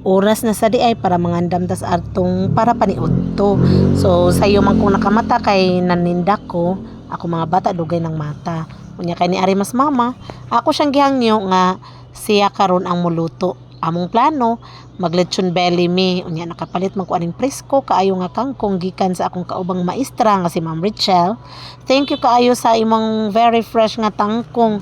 oras na sa di ay para mangandam tas artong para paniud to. So sayo man kung nakamata kay naninda ko, ako mga bata dugay ng mata. Unya kay ni ari mas mama, ako siyang gihangyo nga siya karon ang muluto. Among plano maglechon belly me. Unya nakapalit man ko aning presko kaayo nga kangkong gikan sa akong kaubang maestra nga si Ma'am Richelle. Thank you kaayo sa imong very fresh nga tangkong,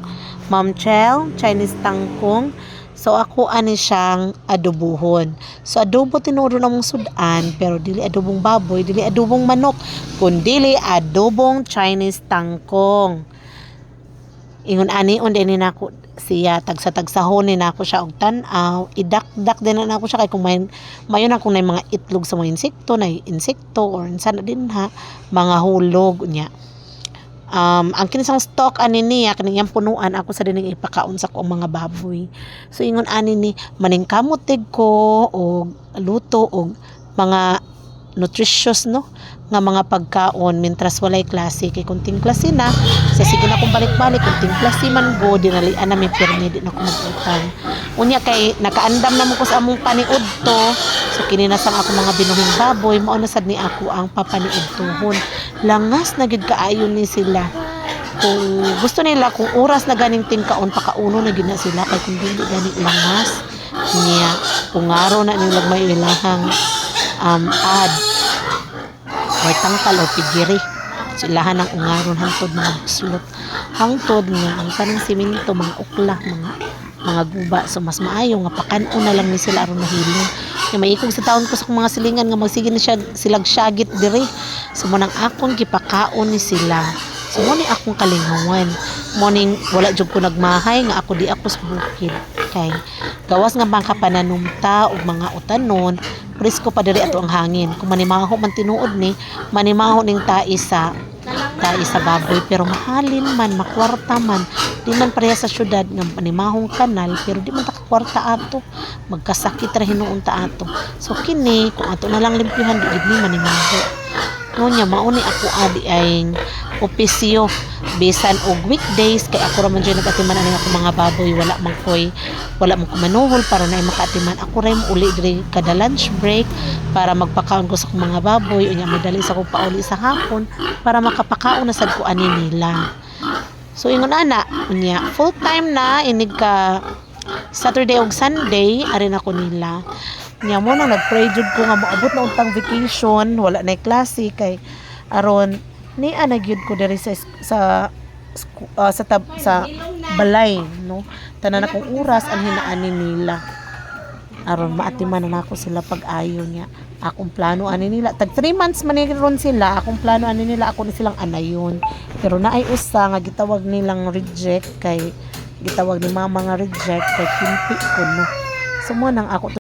Ma'am Chel, Chinese tangkong. So ako ani siyang adobuhon. So adobo tinuro na mong sudan, pero dili adobong baboy, dili adobong manok, kundi adobong Chinese tangkong. Ingon ani unde ni nako siya tagsa-tagsahon ni nako siya og tan-aw, idakdak din na nako siya kay kung mayon akong nay mga itlog sa mga insekto or insana din ha, mga hulog unya. Ang kinisang stock ani niya kaniyang punuan ako sa dining ipakaon sa kong mga baboy. So ingon ani ni maningkamotig ko og luto og mga nutritious no nga mga pagkaon mintras walay klase kay kunting klase na sa sige na kong balik-balik kunting klase man go dinalian na may pirmi di na ko mag-utang. Unya kay nakaandam na mo ko sa among paniud to. So kininasang ako mga binuhing baboy mao na sad ni ako ang papaniud tuhon. Langas na gid kaayo ni sila. Kung gusto nila kung oras na ganing tingkaon pakauno na gid na sila kay kung dili gani langas niya pungaro na nilang may ilahang ad or tangkal o pigiri silahan ang ungaron hangtod mga buslot hangtod nga ang kanang simento mga ukla mga guba so mas maayo nga pakan-o na lang ni sila aron mahilom nga maikog sa taon ko sa mga silingan nga magsige na siya silag syagit diri so mo nang akon gipakaon ni sila so mo ni akong kalingawan mo ning wala jud ko nagmahay nga ako di ako sa bukid kay gawas nga mga pananumta o mga utanon presko pa diri ato ang hangin kung manimaho man tinuod ni manimaho ning tai sa baboy pero mahalin man makwarta man di man pareha sa syudad nga panimahong kanal pero di man takwarta ato magkasakit ra hinuon ta ato so kini kung ato na lang limpyuhan di gid ni manimaho ngonya mauni ako adi ay opisyo bisan og weekdays kay ako ra man jud nagatiman ani ako mga baboy wala man ko manuhol para na makaatiman ako ra uli diri kada lunch break para magpakaon ko sa mga baboy unya madali sa ko pauli sa hapon para makapakaon na sad ko ani nila so ingon ana unya full time na inig ka Saturday ug Sunday ari na ko nila nya mo nang nagpray jud ko nga moabot na untang vacation wala na klase kay aron ni gyud ko diri sa balay no tanan akong oras ang hinaani nila aron maatiman na nako sila pag-ayo niya akong plano ani nila tag 3 months man ni ron sila akong plano ani nila ako ni silang anayon pero naay usa nga gitawag nilang reject kay gitawag ni mama nga reject kay kimpi ko no so mo nang ako